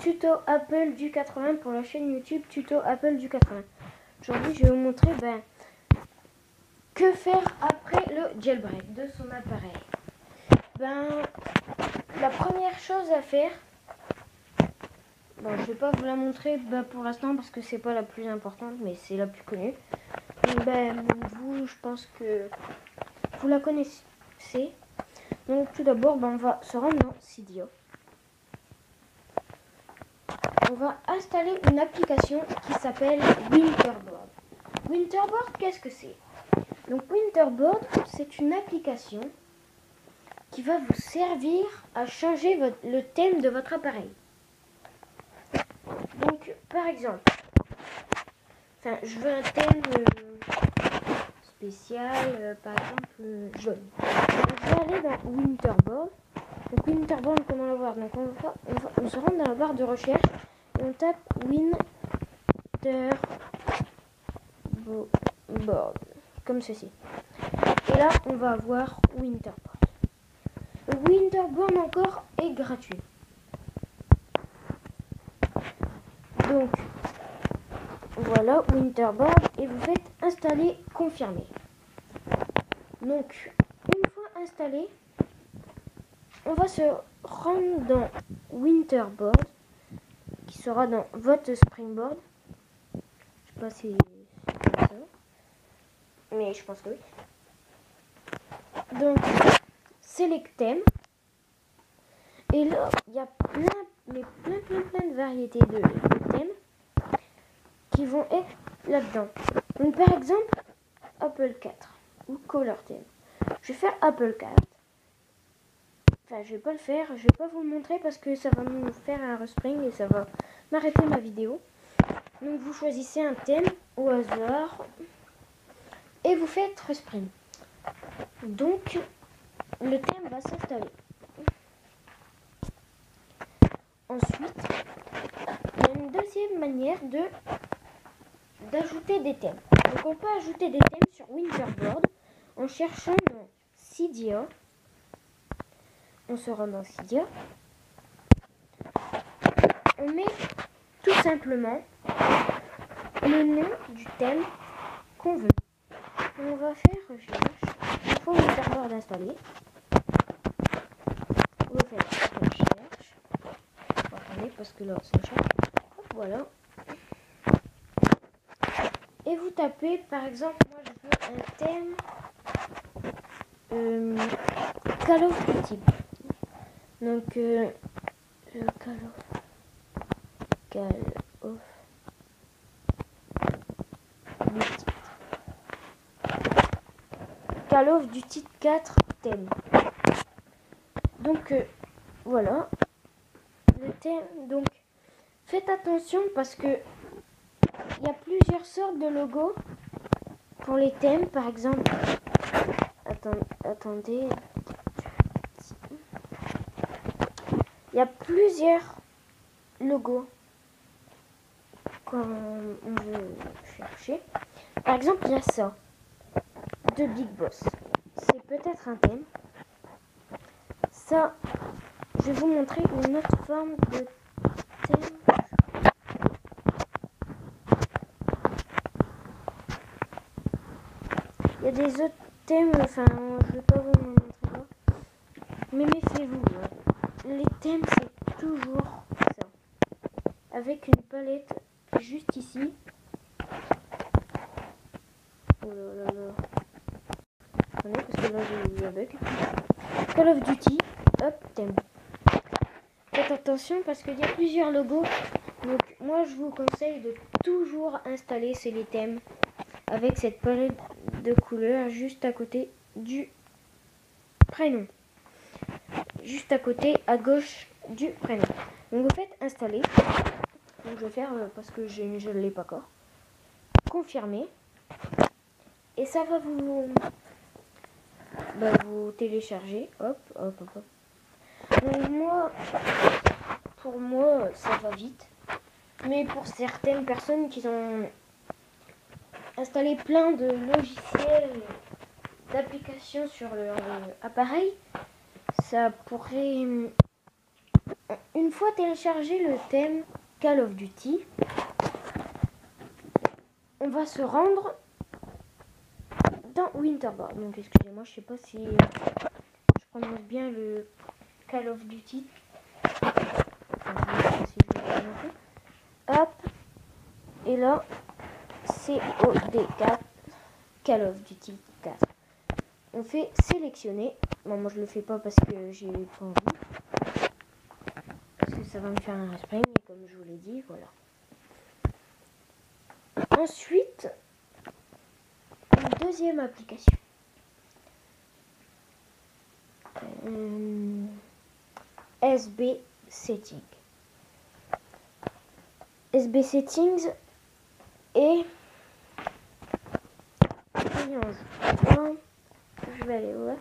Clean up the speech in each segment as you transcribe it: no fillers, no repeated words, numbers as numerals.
tuto Apple du 80 pour la chaîne YouTube tuto Apple du 80. Aujourd'hui je vais vous montrer que faire après le jailbreak de son appareil. La première chose à faire, je vais pas vous la montrer pour l'instant parce que c'est pas la plus importante, mais c'est la plus connue. Vous, je pense que vous la connaissez. Donc tout d'abord, on va se rendre dans Cydia. On va installer une application qui s'appelle Winterboard. Winterboard, qu'est-ce que c'est? Donc Winterboard, c'est une application qui va vous servir à changer le thème de votre appareil. Donc par exemple, je veux un thème spécial, par exemple jaune. Donc, je vais aller dans Winterboard. Donc Winterboard, comment le voir? Donc on se rend dans la barre de recherche et on tape Winterboard comme ceci. Et là on va avoir Winterboard. Le Winterboard encore est gratuit. Donc voilà Winterboard et vous faites installer, confirmer. Donc une fois installé, on va se rendre dans Winterboard qui sera dans votre Springboard. Je sais pas si c'est ça, mais je pense que oui. Donc select thème et là il y a plein de variétés de thèmes qui vont être là-dedans. Donc par exemple Apple 4 ou Color thème. Je vais faire Apple 4. Je vais pas le faire, je vais pas vous le montrer parce que ça va me faire un respring et ça va m'arrêter ma vidéo. Donc vous choisissez un thème au hasard et vous faites respring. Donc le thème va s'installer. Ensuite, il y a une deuxième manière d'ajouter des thèmes. Donc on peut ajouter des thèmes sur Winterboard en cherchant dans Cydia. On se rend dans Cydia. On met tout simplement le nom du thème qu'on veut. On va faire recherche. Il faut Winterboard installé. Vous faites recherche. Attendez parce que là ça change. Voilà. Et vous tapez par exemple, moi je veux un thème Call of Duty. Donc Call of Duty 4 thème. Donc voilà le thème. Donc faites attention parce que il y a plusieurs sortes de logos pour les thèmes. Par exemple, attendez, il y a plusieurs logos quand on veut chercher. Par exemple, il y a ça de Big Boss. C'est peut-être un thème. Ça, je vais vous montrer une autre forme de thème. Il y a des autres thèmes, je vais pas vous montrer là. Mais méfiez-vous, les thèmes c'est toujours ça. Avec une palette juste ici. Oh là là. Attendez, parce que là j'ai eu un bug. Call of Duty, hop, thème. Faites attention parce qu'il y a plusieurs logos. Donc moi je vous conseille de toujours installer les thèmes avec cette palette de couleurs juste à côté du prénom. Juste à côté, à gauche du prénom. Donc vous faites installer. Donc je vais faire parce que je ne l'ai pas encore. Confirmer. Et ça va vous télécharger. Hop. Donc pour moi, ça va vite. Mais pour certaines personnes qui ont installé plein de logiciels, d'applications sur leur appareil, ça pourrait une fois téléchargé le thème Call of Duty, on va se rendre dans Winterborn. Donc excusez-moi, je sais pas si je prononce bien le Call of Duty. Enfin, si je vais le montrer. Hop, et là COD4, Call of Duty 4. On fait sélectionner. Bon, moi je le fais pas parce que j'ai pas envie, parce que ça va me faire un respring, comme je vous l'ai dit, voilà. Ensuite, une deuxième application. SB Settings. SB Settings et je vais aller voir.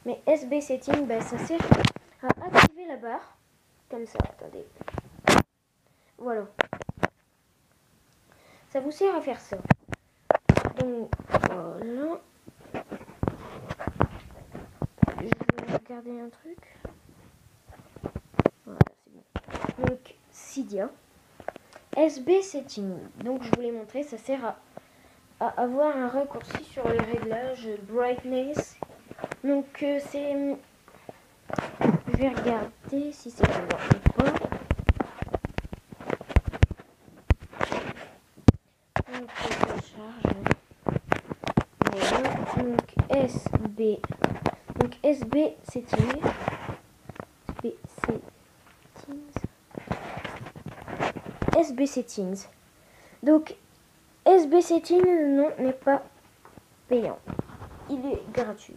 Mais SB Settings, ben, ça sert à activer la barre comme ça. Attendez. Voilà. Ça vous sert à faire ça. Donc voilà. Je vais regarder un truc. Voilà, c'est bon. Donc Cydia. SB Settings. Donc je vous l'ai montré, ça sert à avoir un raccourci sur les réglages brightness. Donc c'est... Je vais regarder si c'est bon ou pas. Donc ça charge. Voilà. Donc SB. Donc SB Settings. SB Settings. SB Settings. Donc SB Settings, non, n'est pas payant. Il est gratuit.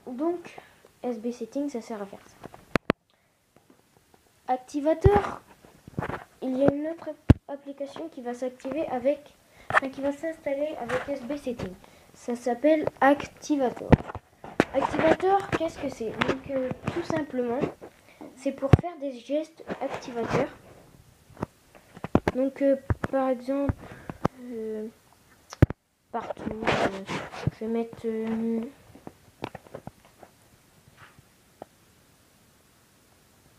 Donc, SB Settings, ça sert à faire ça. Activateur, il y a une autre application qui va s'activer avec, enfin, qui va s'installer avec SB Settings. Ça s'appelle Activator. Activator, qu'est-ce que c'est? Donc, tout simplement, c'est pour faire des gestes activateurs. Donc, par exemple, partout, je vais mettre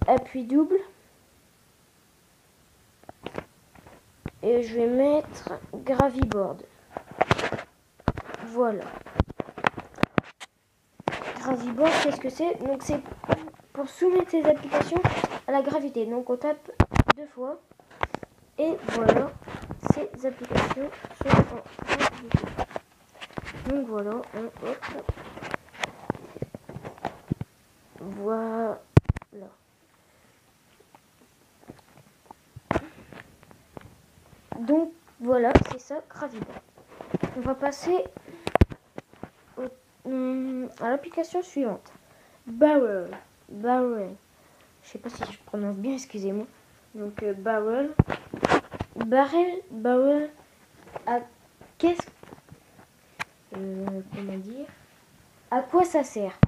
appui double et je vais mettre Graviboard. Voilà. Graviboard, qu'est-ce que c'est? Donc c'est pour soumettre ces applications à la gravité. Donc on tape 2 fois et voilà, ces applications sont en gravité. Donc voilà, hop. Voilà. Donc voilà, c'est ça, Graviboard. On va passer à l'application suivante. Barrel. Je sais pas si je prononce bien, excusez-moi. Donc Barrel. Qu'est-ce comment dire? À quoi ça sert?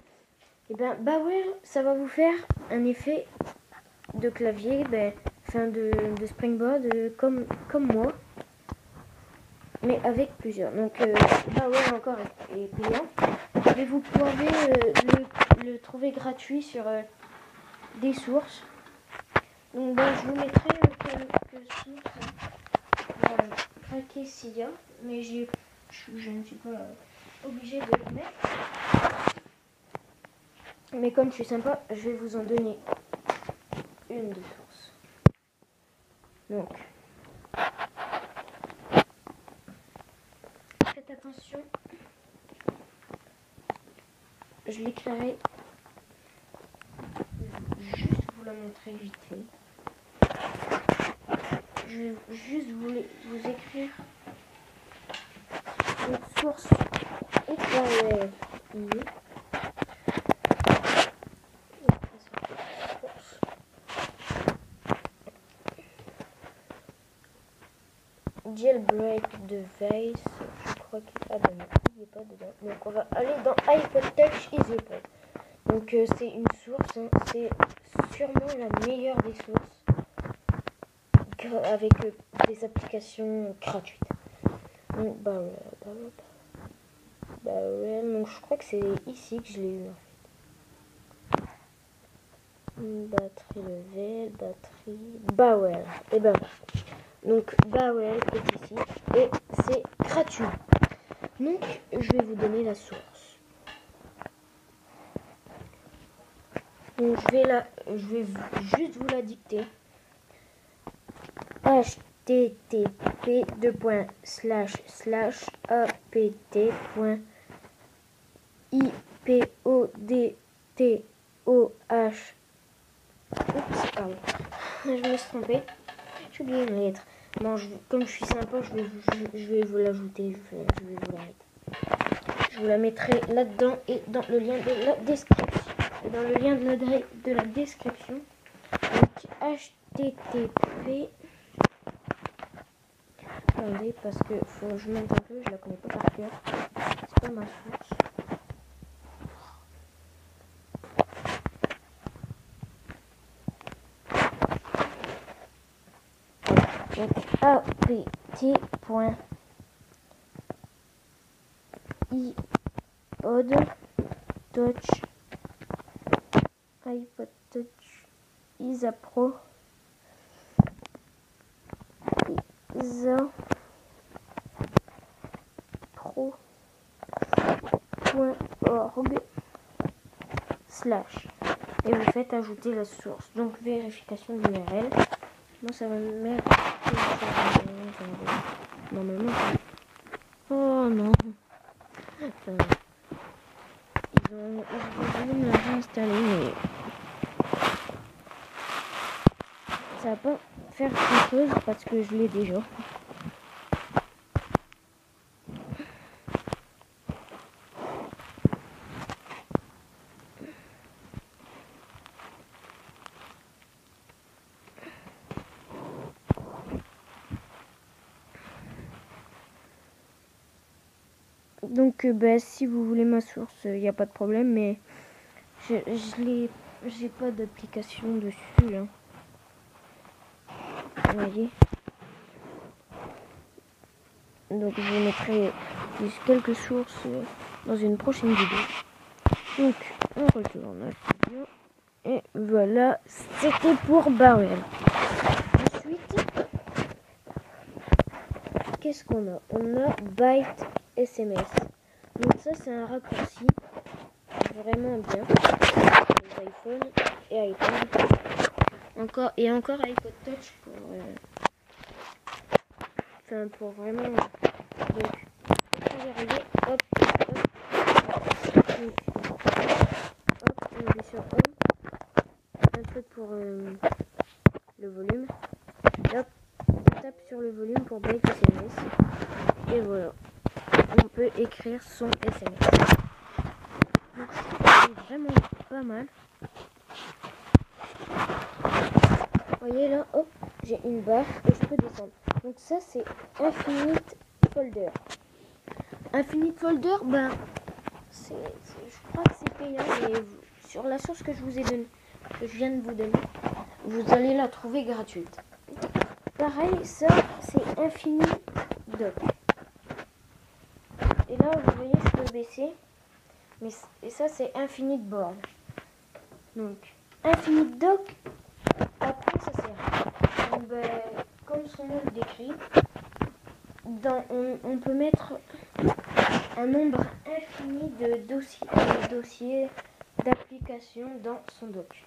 Et bien Barrel, ça va vous faire un effet de clavier, de springboard comme moi, mais avec plusieurs. Donc Barrel encore est payant, mais vous pouvez le trouver gratuit sur des sources. Donc je vous mettrai quelques sources. Voilà, craquer Cydia, mais je ne suis pas obligée de le mettre. Mais comme je suis sympa, je vais vous en donner une de source. Donc, faites attention. Je l'éclairerai. Juste vous la montrer vite fait. Je vais juste vous écrire une source éclairée. Jailbreak device, je crois qu'il n'est pas dedans. Donc on va aller dans iPod Touch EasyPod. Donc c'est une source, hein. C'est sûrement la meilleure des sources avec des applications gratuites. Donc Barrel. Bowel. Donc je crois que c'est ici que je l'ai eu. Batterie level, batterie, Bowel. Et ben voilà. Donc Bowel est ici et c'est gratuit. Donc je vais vous donner la source. Donc je vais juste vous la dicter. http://apt.ipodtoh. Oups, pardon. Je me suis trompée. J'ai oublié une lettre. Non, comme je suis sympa, je vais vous l'ajouter. Je vais vous la mettre. Je vous la mettrai là-dedans et dans le lien de la description. Et dans le lien de la description. Donc http. Attendez, parce que faut que je monte un peu, je la connais pas par cœur. C'est pas ma source. Donc iPod Touch Isapro pro.org/ et vous faites ajouter la source. Donc vérification de l'URL. Moi ça va me mettre normalement. Oh non. Ils ont voulu me la réinstaller, mais ça va pas faire grand chose parce que je l'ai déjà. Donc si vous voulez ma source, il n'y a pas de problème, mais j'ai pas d'application dessus là. Vous voyez. Donc je vous mettrai juste quelques sources dans une prochaine vidéo. Donc on retourne à la vidéo. Et voilà, c'était pour Bowel. Ensuite, qu'est-ce qu'on a? On a Byte SMS. Donc ça c'est un raccourci vraiment bien pour les iPhones et iPad. Encore iPod Touch pour vraiment. Donc quand j'arrivais, hop, on met sur home, un truc pour le volume. Et hop, on tape sur le volume pour Byte SMS. Et voilà, on peut écrire son SMS. Donc c'est vraiment pas mal. Vous voyez là, hop, j'ai une barre et je peux descendre. Donc ça c'est Infinite Folder. Infinite Folder, je crois que c'est payant, mais sur la source que je viens de vous donner, vous allez la trouver gratuite. Pareil, ça c'est Infinite Doc. Et là, vous voyez, je peux baisser. Et ça c'est Infinite Board. Donc, Infinite Doc, à quoi ça sert? Donc, comme son nom le décrit, on peut mettre un nombre infini de dossiers d'applications dans son doc.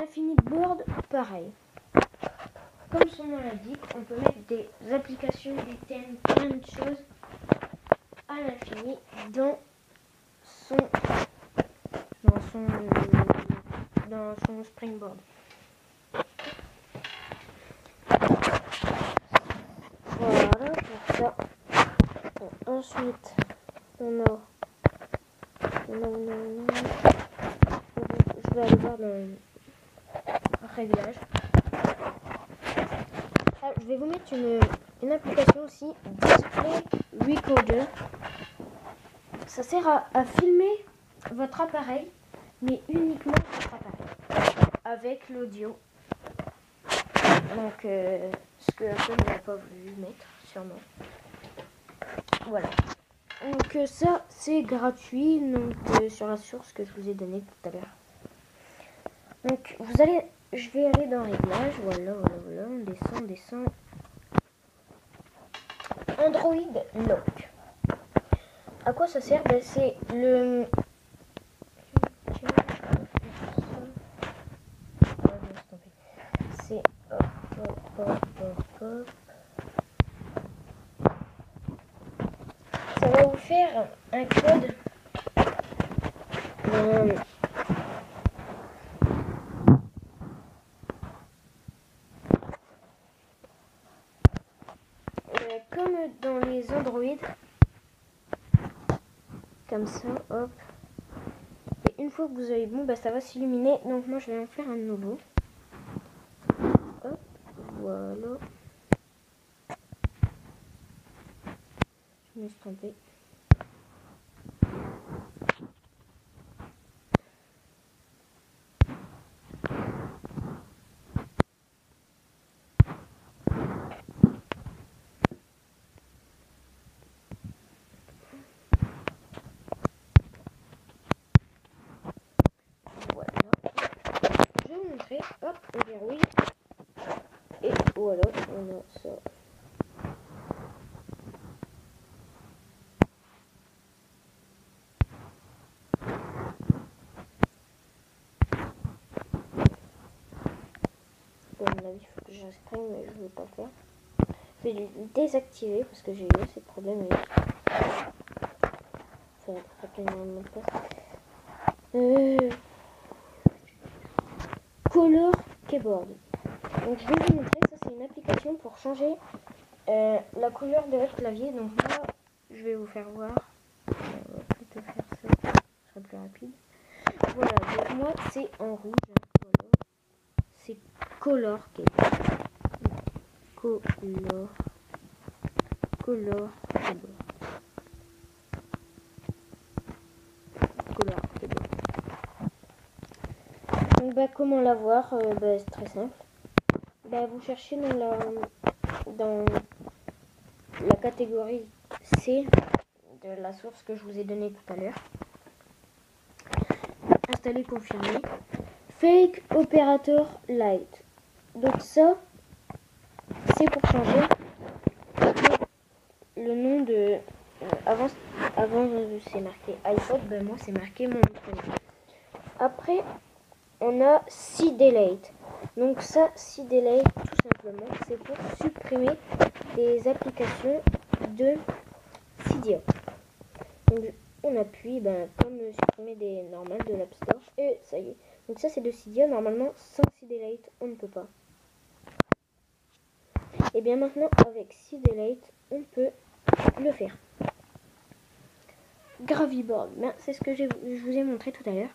Infinite Board, pareil. Comme son nom l'indique, on peut mettre des applications, des thèmes, plein de choses à l'infini dans son Springboard. Voilà pour ça. Bon, ensuite, on a je vais aller voir dans le réglage. Ah, je vais vous mettre une application aussi, Display Recorder. Ça sert à filmer votre appareil, mais uniquement votre appareil, avec l'audio. Donc, ce que Apple n'a pas voulu mettre, sûrement. Voilà. Donc ça c'est gratuit donc sur la source que je vous ai donnée tout à l'heure. Donc je vais aller dans réglages, voilà, on descend. Android Lock. À quoi ça sert? Ben, c'est le... C'est... Ça va vous faire un code. Comme dans les Android. Comme ça, hop. Et une fois que vous avez bon, bah, ça va s'illuminer. Donc moi je vais en faire un nouveau. Hop, voilà. Je me suis trompée. Voilà. Je vais vous montrer. Hop, on verrouille. Et voilà, on a ça. Bon, à mon avis, il faut que j'exprime, mais je ne veux pas faire. Je vais le désactiver parce que j'ai eu assez de problèmes avec. Ça va être rapidement de place. Color Keyboard. Donc je vais vous montrer, ça c'est une application pour changer la couleur de votre clavier. Donc moi, je vais vous faire voir. On va plutôt faire ça, ce sera plus rapide. Voilà, donc moi c'est en rouge. Voilà. C'est Color Keyboard. Color Keyboard. Donc bah, comment l'avoir? Bah, c'est très simple. Bah, vous cherchez dans la catégorie C de la source que je vous ai donnée tout à l'heure. Installer, confirmer. Fake Operator Light. Donc ça, c'est pour changer le nom de... avant c'est marqué iPod, ben moi c'est marqué mon prénom. Après, on a C-Delete. Donc ça, C-Delete, tout simplement, c'est pour supprimer des applications de Cydia. Donc on appuie, ben, comme supprimer des normales de l'App Store, et ça y est. Donc ça c'est de Cydia, normalement sans C-Delete, on ne peut pas. Et bien maintenant, avec C-Delete, on peut le faire. Graviboard, ben, c'est ce que je vous ai montré tout à l'heure.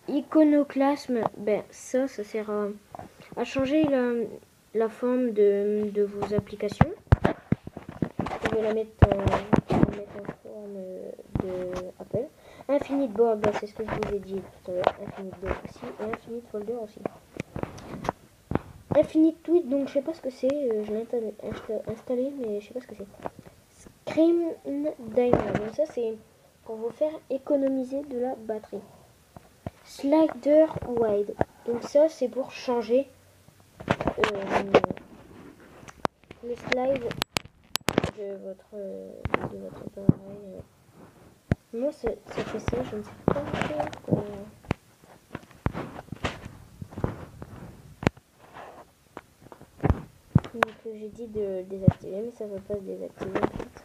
Iconoclasme, ben ça sert à changer la forme de vos applications. Vous pouvez la mettre en forme de Apple. Infinite Board, ben, c'est ce que je vous ai dit tout à l'heure. Infinite Board aussi et Infinite Folder aussi. Infinite Tweet, donc je sais pas ce que c'est. Je l'ai installé, mais je sais pas ce que c'est. Screen Dimer, donc ça c'est pour vous faire économiser de la batterie. Slider Wide, donc ça c'est pour changer le slide de votre appareil. Moi ça fait ça, je ne sais pas pourquoi. Donc j'ai dit de désactiver, mais ça ne veut pas se désactiver en fait.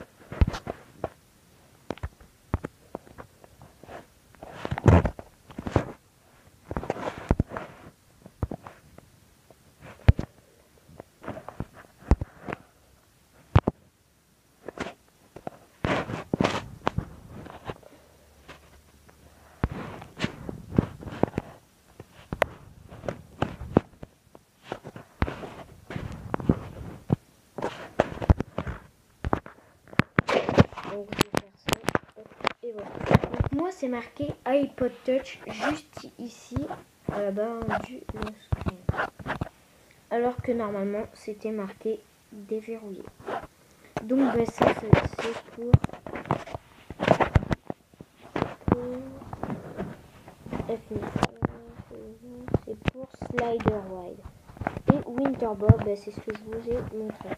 Donc je vais faire ça, et voilà. Donc moi c'est marqué iPod Touch juste ici à la barre du screen. Alors que normalement c'était marqué déverrouillé. Donc ben, ça c'est pour c'est pour Slider Wide. Et Winterbob, c'est ce que je vous ai montré.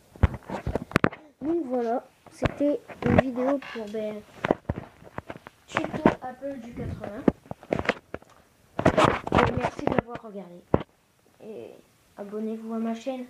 Donc voilà, c'était une vidéo pour tuto Apple du 80. Et merci de l'avoir regardé. Et abonnez-vous à ma chaîne.